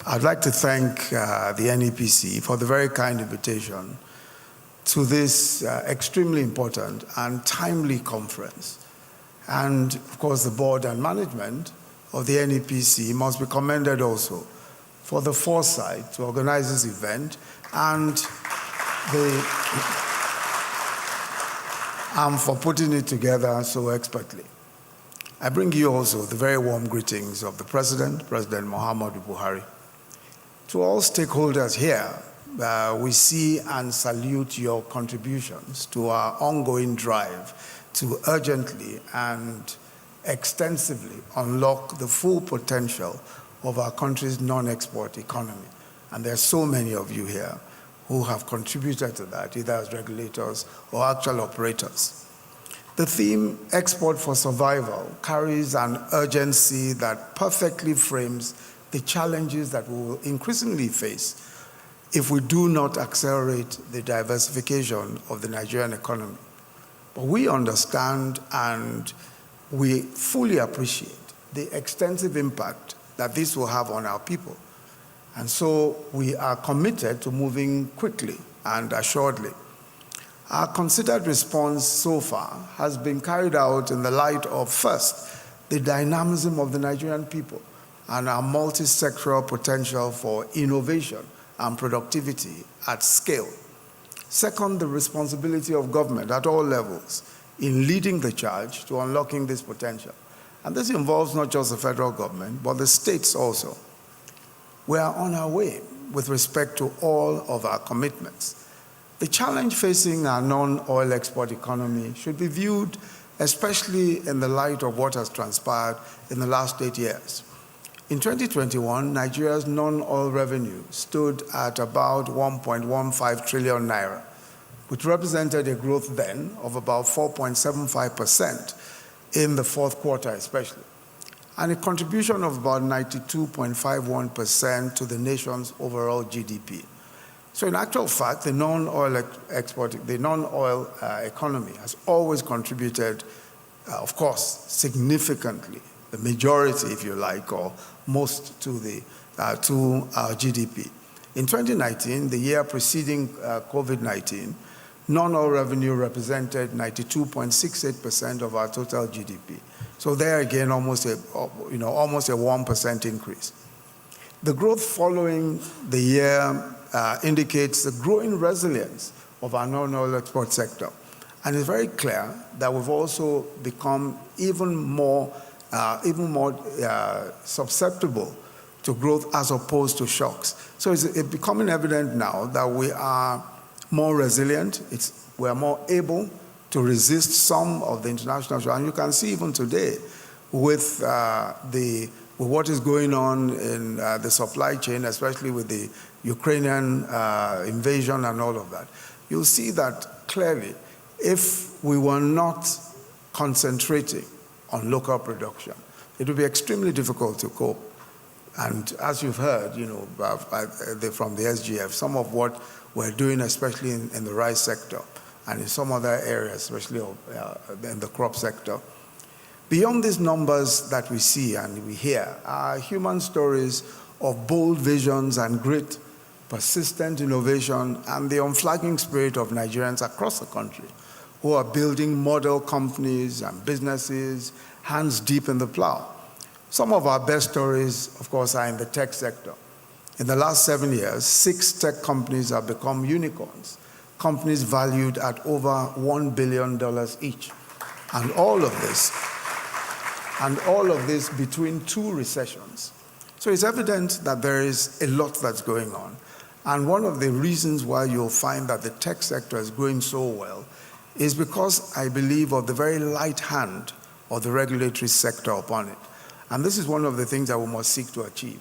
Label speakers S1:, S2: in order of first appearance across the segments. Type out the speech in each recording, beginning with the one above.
S1: I'd like to thank the NEPC for the very kind invitation to this extremely important and timely conference. And of course, the board and management of the NEPC must be commended also for the foresight to organize this event and for putting it together so expertly. I bring you also the very warm greetings of the President Muhammadu Buhari. To all stakeholders here, we see and salute your contributions to our ongoing drive to urgently and extensively unlock the full potential of our country's non-export economy. And there are so many of you here who have contributed to that, either as regulators or actual operators. The theme, Export for Survival, carries an urgency that perfectly frames the challenges that we will increasingly face if we do not accelerate the diversification of the Nigerian economy. But we understand and we fully appreciate the extensive impact that this will have on our people. And so we are committed to moving quickly and assuredly. Our considered response so far has been carried out in the light of, first, the dynamism of the Nigerian people and our multi-sectoral potential for innovation and productivity at scale. Second, the responsibility of government at all levels in leading the charge to unlocking this potential. And this involves not just the federal government, but the states also. We are on our way with respect to all of our commitments. The challenge facing our non-oil export economy should be viewed especially in the light of what has transpired in the last 8 years. In 2021, Nigeria's non-oil revenue stood at about 1.15 trillion naira, which represented a growth then of about 4.75% in the fourth quarter especially, and a contribution of about 92.51% to the nation's overall GDP. So in actual fact, the non-oil economy has always contributed, of course, significantly, the majority, if you like, or most to our GDP. In 2019, the year preceding COVID-19, non-oil revenue represented 92.68% of our total GDP. So there again, almost a 1% increase. The growth following the year indicates the growing resilience of our non-oil export sector. And it's very clear that we've also become even more susceptible to growth as opposed to shocks. So it's becoming evident now that we are more resilient, we are more able to resist some of the international shocks. And you can see even today with what is going on in the supply chain, especially with the Ukrainian invasion and all of that, you'll see that clearly if we were not concentrating on local production, it would be extremely difficult to cope. And as you've heard, from the SGF, some of what we're doing, especially in the rice sector and in some other areas, especially in the crop sector. Beyond these numbers that we see and we hear are human stories of bold visions and grit, persistent innovation, and the unflagging spirit of Nigerians across the country who are building model companies and businesses, hands deep in the plow. Some of our best stories, of course, are in the tech sector. In the last 7 years, 6 tech companies have become unicorns, companies valued at over $1 billion each. And all of this between 2 recessions. So it's evident that there is a lot that's going on. And one of the reasons why you'll find that the tech sector is growing so well is because, I believe, of the very light hand of the regulatory sector upon it. And this is one of the things that we must seek to achieve.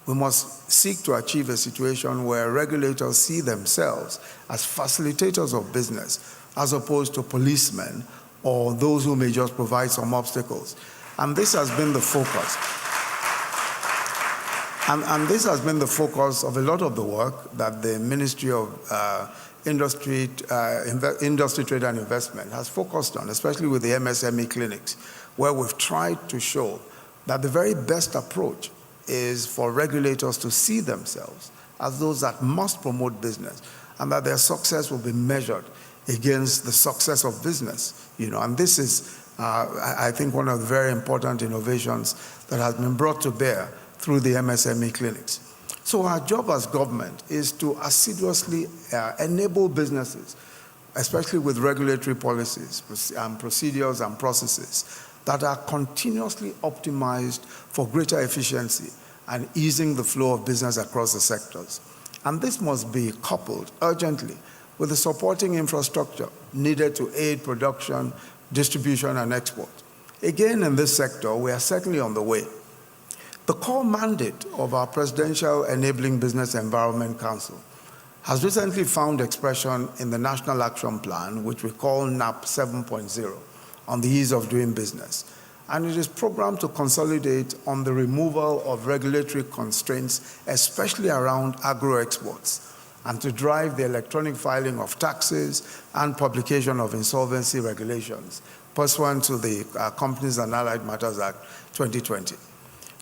S1: We must seek to achieve a situation where regulators see themselves as facilitators of business as opposed to policemen or those who may just provide some obstacles. And this has been the focus. And this has been the focus of a lot of the work that the Ministry of Industry, Trade and Investment has focused on, especially with the MSME clinics, where we've tried to show that the very best approach is for regulators to see themselves as those that must promote business, and that their success will be measured against the success of business. And this is, I think, one of the very important innovations that has been brought to bear through the MSME clinics. So our job as government is to assiduously enable businesses, especially with regulatory policies and procedures and processes that are continuously optimized for greater efficiency and easing the flow of business across the sectors. And this must be coupled urgently with the supporting infrastructure needed to aid production, distribution, and export. Again, in this sector, we are certainly on the way. The core mandate of our Presidential Enabling Business Environment Council has recently found expression in the National Action Plan, which we call NAP 7.0, on the ease of doing business. And it is programmed to consolidate on the removal of regulatory constraints, especially around agro-exports, and to drive the electronic filing of taxes and publication of insolvency regulations pursuant to the Companies and Allied Matters Act 2020.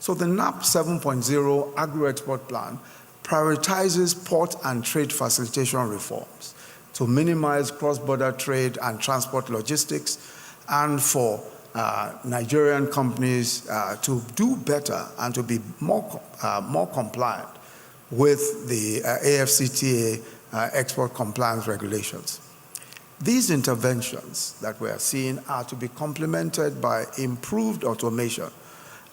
S1: So the NAP 7.0 agro-export plan prioritizes port and trade facilitation reforms to minimize cross-border trade and transport logistics, and for Nigerian companies to do better and to be more compliant with the AFCTA export compliance regulations. These interventions that we are seeing are to be complemented by improved automation,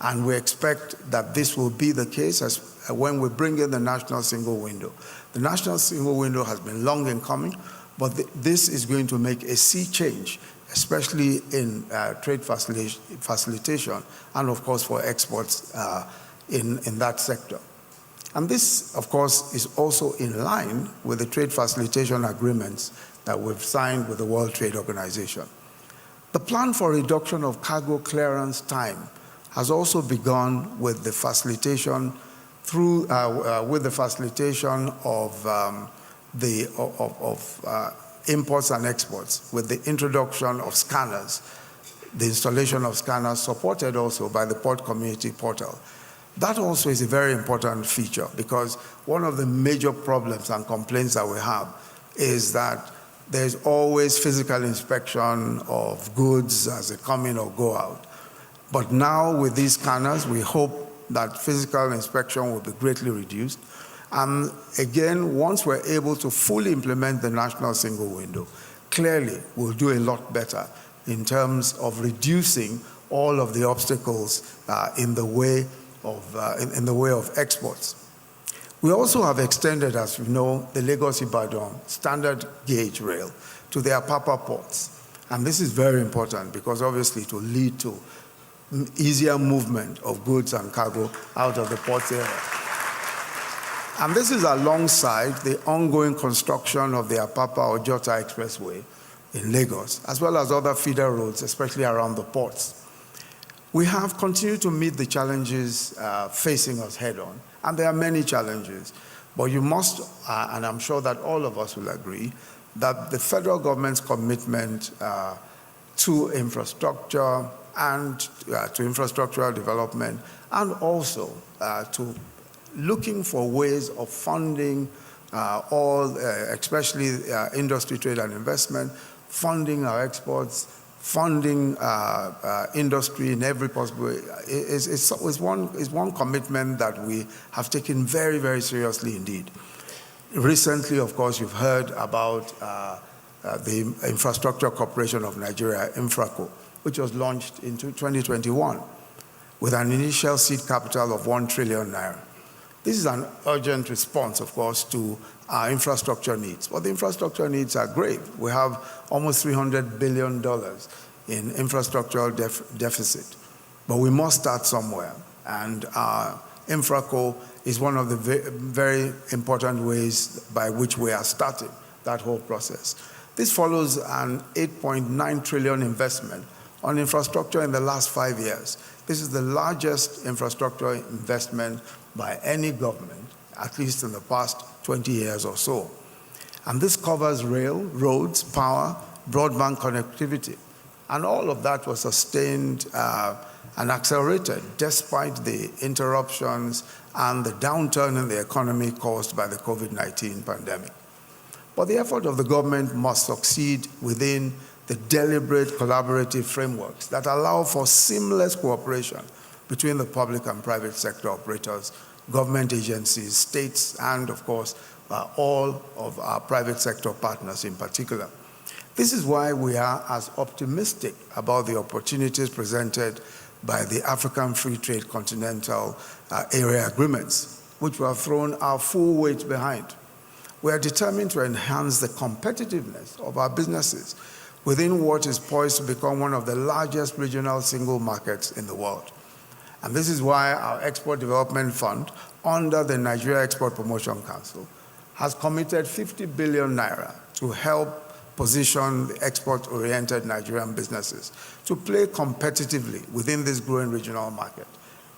S1: and we expect that this will be the case as when we bring in the national single window. The national single window has been long in coming, but this is going to make a sea change, especially in trade facilitation and, of course, for exports in that sector. And this, of course, is also in line with the trade facilitation agreements that we've signed with the World Trade Organization. The plan for reduction of cargo clearance time has also begun with the facilitation of imports and exports, with the introduction of scanners, the installation of scanners supported also by the Port Community Portal. That also is a very important feature, because one of the major problems and complaints that we have is that there's always physical inspection of goods as they come in or go out. But now with these scanners, we hope that physical inspection will be greatly reduced. And again, once we're able to fully implement the national single window, clearly we'll do a lot better in terms of reducing all of the obstacles in the way of exports. We also have extended, as you know, the Lagos-Ibadan standard gauge rail to the Apapa ports. And this is very important because obviously it will lead to easier movement of goods and cargo out of the ports area. And this is alongside the ongoing construction of the Apapa-Ojota Expressway in Lagos, as well as other feeder roads, especially around the ports. We have continued to meet the challenges facing us head-on, and there are many challenges. But you must, and I'm sure that all of us will agree, that the federal government's commitment to infrastructure and to infrastructural development, and also to looking for ways of funding especially industry, trade, and investment, funding our exports, funding industry in every possible way, is one commitment that we have taken very, very seriously indeed. Recently, of course, you've heard about the Infrastructure Corporation of Nigeria, Infraco, which was launched in 2021 with an initial seed capital of 1 trillion naira. This is an urgent response, of course, to our infrastructure needs. But the infrastructure needs are great. We have almost $300 billion in infrastructural deficit. But we must start somewhere. And Infraco is one of the very important ways by which we are starting that whole process. This follows an 8.9 trillion investment on infrastructure in the last 5 years. This is the largest infrastructure investment by any government, at least in the past 20 years or so. And this covers rail, roads, power, broadband connectivity, And all of that was sustained and accelerated despite the interruptions and the downturn in the economy caused by the COVID-19 pandemic. But the effort of the government must succeed within the deliberate collaborative frameworks that allow for seamless cooperation between the public and private sector operators, government agencies, states, and of course, all of our private sector partners in particular. This is why we are as optimistic about the opportunities presented by the African Free Trade Continental Area Agreements, which we have thrown our full weight behind. We are determined to enhance the competitiveness of our businesses within what is poised to become one of the largest regional single markets in the world. And this is why our Export Development Fund, under the Nigerian Export Promotion Council, has committed 50 billion naira to help position the export-oriented Nigerian businesses to play competitively within this growing regional market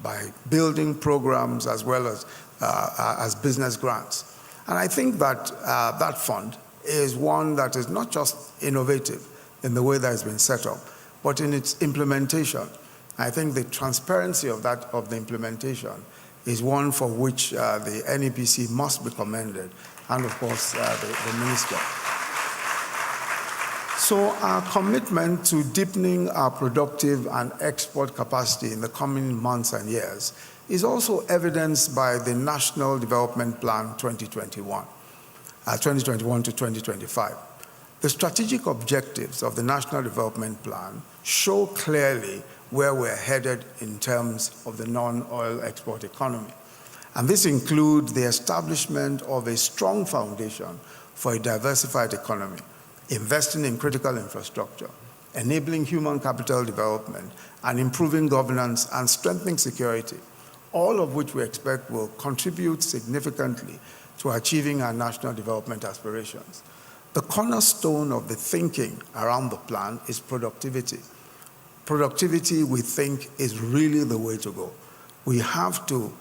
S1: by building programs as well as business grants. And I think that that fund is one that is not just innovative in the way that it's been set up, but in its implementation. I think the transparency of the implementation is one for which the NEPC must be commended, and of course the minister. So our commitment to deepening our productive and export capacity in the coming months and years is also evidenced by the National Development Plan 2021 to 2025. The strategic objectives of the National Development Plan show clearly where we're headed in terms of the non-oil export economy. And this includes the establishment of a strong foundation for a diversified economy, investing in critical infrastructure, enabling human capital development, and improving governance and strengthening security, all of which we expect will contribute significantly to achieving our national development aspirations. The cornerstone of the thinking around the plan is productivity. Productivity, we think, is really the way to go. We have to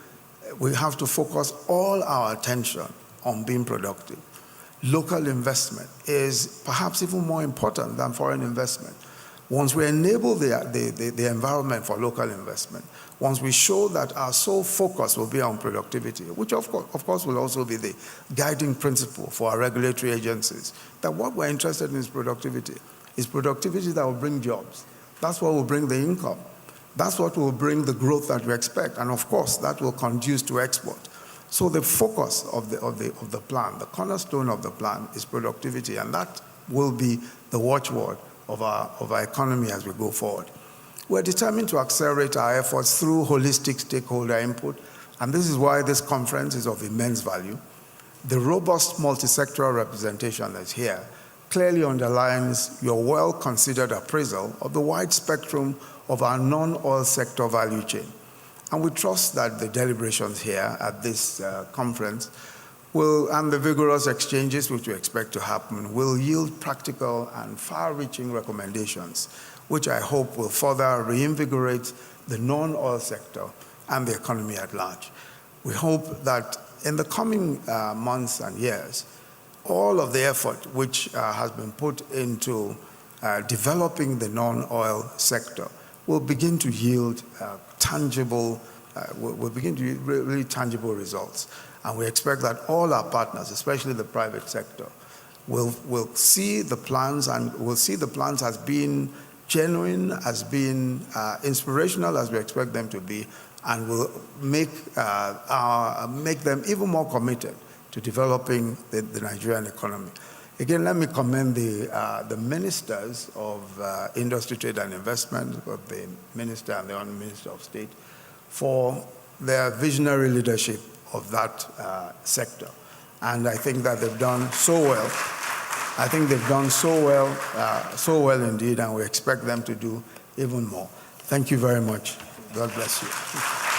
S1: focus all our attention on being productive. Local investment is perhaps even more important than foreign investment. Once we enable the environment for local investment, once we show that our sole focus will be on productivity, which of course will also be the guiding principle for our regulatory agencies, that what we're interested in is productivity that will bring jobs. That's what will bring the income. That's what will bring the growth that we expect. And of course, that will conduce to export. So the focus of the plan, the cornerstone of the plan is productivity, and that will be the watchword of our economy as we go forward. We're determined to accelerate our efforts through holistic stakeholder input, and this is why this conference is of immense value. The robust multi-sectoral representation that's here clearly underlines your well-considered appraisal of the wide spectrum of our non-oil sector value chain. And we trust that the deliberations here at this conference and the vigorous exchanges which we expect to happen will yield practical and far-reaching recommendations, which I hope will further reinvigorate the non-oil sector and the economy at large. We hope that in the coming months and years, all of the effort which has been put into developing the non-oil sector will begin to yield really tangible results. And we expect that all our partners, especially the private sector, will see the plans and will see the plans as being genuine, as being inspirational as we expect them to be, and will make them even more committed to developing the Nigerian economy. Again, let me commend the ministers of Industry, Trade and Investment, both the Minister and the Honourable Minister of State, for their visionary leadership of that sector. And I think that they've done so well. I think they've done so well indeed, and we expect them to do even more. Thank you very much. God bless you.